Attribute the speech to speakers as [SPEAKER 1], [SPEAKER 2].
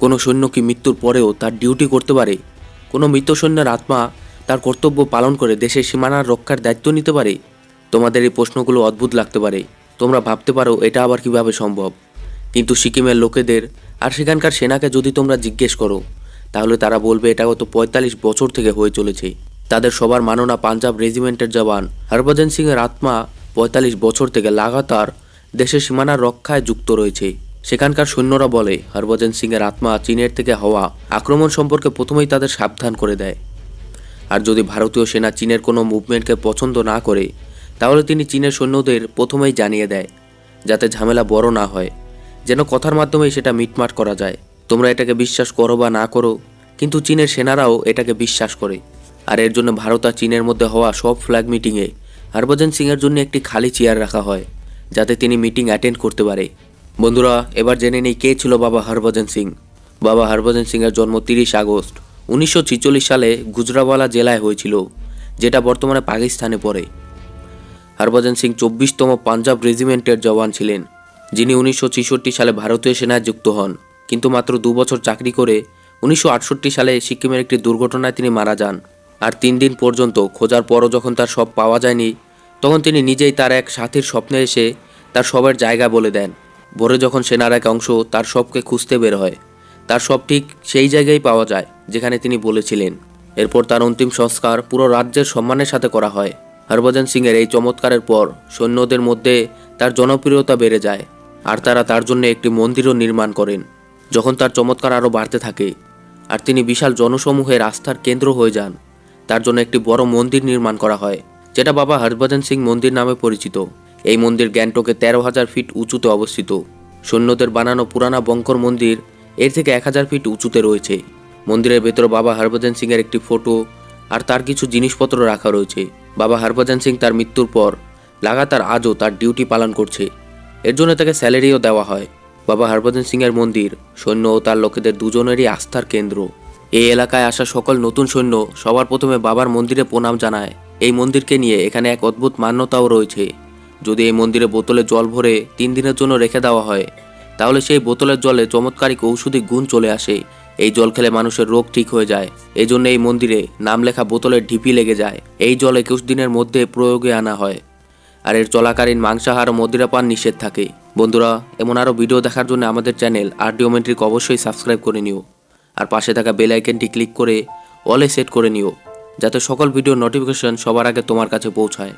[SPEAKER 1] কোনো সৈন্য কি মৃত্যুর পরেও তার ডিউটি করতে পারে? কোনো মৃত সৈন্যের আত্মা তার কর্তব্য পালন করে দেশের সীমানার রক্ষার দায়িত্ব নিতে পারে? তোমাদের এই প্রশ্নগুলো অদ্ভুত লাগতে পারে। তোমরা ভাবতে পারো এটা আবার কিভাবে সম্ভব। কিন্তু সিকিমের লোকেদের আর সেখানকার সেনাকে যদি তোমরা জিজ্ঞেস করো, তাহলে তারা বলবে এটা গত ৪৫ বছর থেকে হয়ে চলেছে। তাদের সবার মাননা পাঞ্জাব রেজিমেন্টের জওয়ান হরভজন সিংয়ের আত্মা ৪৫ বছর থেকে লাগাতার দেশের সীমানার রক্ষায় যুক্ত রয়েছে। সেখানকার সৈন্যরা বলে হরভজন সিংয়ের আত্মা চীনের থেকে হওয়া আক্রমণ সম্পর্কে প্রথমেই তাদের সাবধান করে দেয়। আর যদি ভারতীয় সেনা চীনের কোনো মুভমেন্টকে পছন্দ না করে, তাহলে তিনি চীনের সৈন্যদের প্রথমেই জানিয়ে দেয়, যাতে ঝামেলা বড় না হয়, যেন কথার মাধ্যমেই সেটা মিটমাট করা যায়। তোমরা এটাকে বিশ্বাস করো বা না করো, কিন্তু চীনের সেনারাও এটাকে বিশ্বাস করে। আর এর জন্য ভারত আর চীনের মধ্যে হওয়া সব ফ্ল্যাগ মিটিংয়ে হরভজন সিংয়ের জন্য একটি খালি চেয়ার রাখা হয়, যাতে তিনি মিটিং অ্যাটেন্ড করতে পারে। বন্ধুরা, এবার জেনে নেই কে ছিল বাবা হরভজন সিং। বাবা হরভজন সিংয়ের জন্ম 30 আগস্ট 1946 সালে গুজরাওয়ালা জেলায় হয়েছিল, যেটা বর্তমানে পাকিস্তানে পড়ে। হরভজন সিং 24তম পাঞ্জাব রেজিমেন্টের জওয়ান ছিলেন, যিনি 1966 সালে ভারতীয় সেনায় যুক্ত হন। কিন্তু মাত্র 2 বছর চাকরি করে 1968 সালে সিকিমের একটি দুর্ঘটনায় তিনি মারা যান। আর 3 দিন পর্যন্ত খোঁজার পরও যখন তার শব পাওয়া যায়নি, তখন তিনি নিজেই তার এক সাথীর স্বপ্নে এসে তার শবের জায়গা বলে দেন। ভোরে যখন সেনার এক অংশ তার শবকে খুঁজতে বের হয়, তার শব ঠিক সেই জায়গায় পাওয়া যায় যেখানে তিনি বলেছিলেন। এরপর তার অন্তিম সংস্কার পুরো রাজ্যের সম্মানের সাথে করা হয়। হরভজন সিংয়ের এই চমৎকারের পর সৈন্যদের মধ্যে তার জনপ্রিয়তা বেড়ে যায়, আর তারা তার জন্য একটি মন্দিরও নির্মাণ করেন। যখন তার চমৎকার আরও বাড়তে থাকে আর তিনি বিশাল জনসমূহের আস্থার কেন্দ্র হয়ে যান, তার জন্য একটি বড় মন্দির নির্মাণ করা হয়, যেটা বাবা হরভজন সিং মন্দির নামে পরিচিত। এই মন্দির গ্যাংটকে 13,000 ফিট উঁচুতে অবস্থিত। সৈন্যদের বানানো পুরানা বঙ্কর মন্দির এর থেকে 1000 ফিট উঁচুতে রয়েছে। মন্দিরের ভেতরে বাবা হরভজন সিংয়ের একটি ফটো আর তার কিছু জিনিসপত্র রাখা রয়েছে। বাবা হরভজন সিং তার মৃত্যুর পর লাগাতার আজও তার ডিউটি পালন করছে। এর জন্য তাকে স্যালারিও দেওয়া হয়। বাবা হরভজন সিংয়ের মন্দির সৈন্য ও তার লোকেদের দুজনেরই আস্থার কেন্দ্র। এই এলাকায় আসা সকল নতুন সৈন্য সবার প্রথমে বাবার মন্দিরে প্রণাম জানায়। এই মন্দিরকে নিয়ে এখানে এক অদ্ভুত মান্যতাও রয়েছে। যদি এই মন্দিরে বোতলে জল ভরে 3 দিনের জন্য রেখে দেওয়া হয়, তাহলে সেই বোতলের জলে চমৎকারিক ঔষধি গুণ চলে আসে। এই জল খেলে মানুষের রোগ ঠিক হয়ে যায়। এই জন্য এই মন্দিরে নাম লেখা বোতলের ঢিপি লেগে যায়। এই জল 21 দিনের মধ্যে প্রয়োগে আনা হয়। আর এর চলাকালীন মাংসাহার ও মদিরাপান নিষেধ থাকে। বন্ধুরা, এমন আরও ভিডিও দেখার জন্য আমাদের চ্যানেল আরডিওমেন্ট্রিক অবশ্যই সাবস্ক্রাইব করে নিও। আর পাশে থাকা বেল আইকনটি ক্লিক করে অলে সেট করে নিও, যাতে সকল ভিডিওর নোটিফিকেশন সবার আগে তোমার কাছে পৌঁছায়।